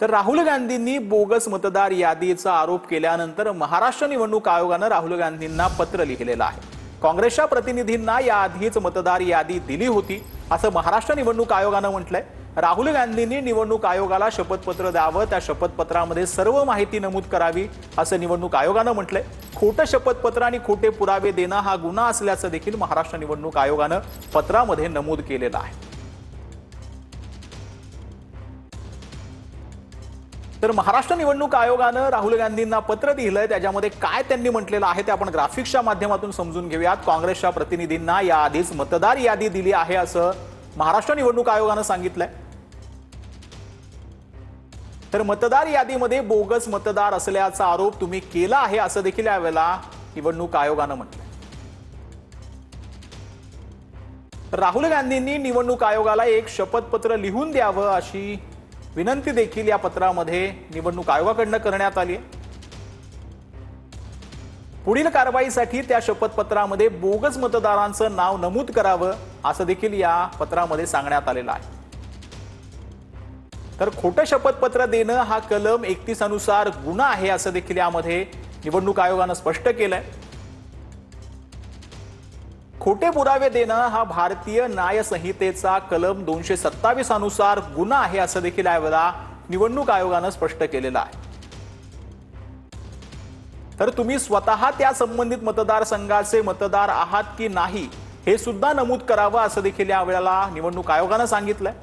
तर राहुल गांधींनी बोगस मतदार यादीचा आरोप केल्यानंतर महाराष्ट्र निवडणूक आयोगाने राहुल गांधींना पत्र लिहिलेलं आहे। काँग्रेसच्या प्रतिनिधींना याआधीच मतदार यादी दिली होती असं महाराष्ट्र निवडणूक आयोगाने म्हटलंय। राहुल गांधींनी निवडणूक आयोगाला शपथपत्र द्यावं, त्या शपथपत्रामध्ये सर्व माहिती नमूद करावी असं निवडणूक आयोगाने म्हटलंय। खोटं शपथपत्र आणि खोटे पुरावे देणं हा गुन्हा असल्याचं देखील महाराष्ट्र निवडणूक आयोगाने पत्रामध्ये नमूद केलेलं आहे। तर महाराष्ट्र निवडणूक आयोगाने राहुल गांधींना पत्र लिहिलंय, त्याच्यामध्ये काय त्यांनी म्हटलेलं आहे ते आपण ग्राफिक्सच्या माध्यमातून समजून घेऊयात। काँग्रेसच्या प्रतिनिधींना याआधीच मतदार यादी दिली आहे असं महाराष्ट्र निवडणूक आयोगाने सांगितलंय। तर मतदार यादीमध्ये बोगस मतदार असल्याचा आरोप तुम्ही केला आहे असं देखील यावेळेला निवडणूक आयोगाने म्हटलंय। राहुल गांधींनी निवडणूक आयोगाला एक शपथपत्र लिहून द्यावं अशी विनंती देखील या पत्रामध्ये निवडणूक आयोगाकडून करण्यात आली आहे। पुढील कारवाईसाठी त्या शपथपत्रामध्ये बोगस मतदारांचं नाव नमूद करावं असं देखील या पत्रामध्ये सांगण्यात आलेलं आहे। तर खोटं शपथपत्र देणं हा कलम 31 अनुसार गुन्हा आहे असं देखील यामध्ये निवडणूक आयोगाने स्पष्ट केलंय। खोटे पुरावे देणं हा भारतीय न्याय संहितेचा कलम 227 अनुसार गुन्हा आहे असं देखील यावेळेला निवडणूक आयोगाने स्पष्ट केलेलं आहे। तर तुम्ही स्वतः त्या संबंधित मतदारसंघाचे मतदार आहात की नाही हे सुद्धा नमूद करावं असं देखील यावेळेला निवडणूक आयोगाने सांगितलंय।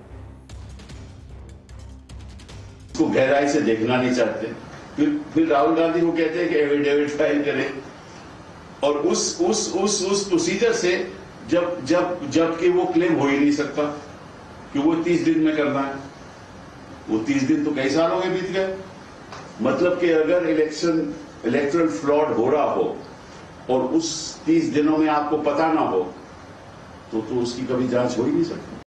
को गहराई से देखना नहीं चाहते, फिर राहुल गांधी को कहते हैं कि एफिडेविट फाइल करें और उस प्रोसीजर से जबकि वो क्लेम हो ही नहीं सकता कि वो 30 दिन में करना है। वो 30 दिन तो कई सालों में बीत गए। मतलब कि अगर इलेक्टरल फ्रॉड हो रहा हो और उस 30 दिनों में आपको पता ना हो तो उसकी कभी जांच हो ही नहीं सकती।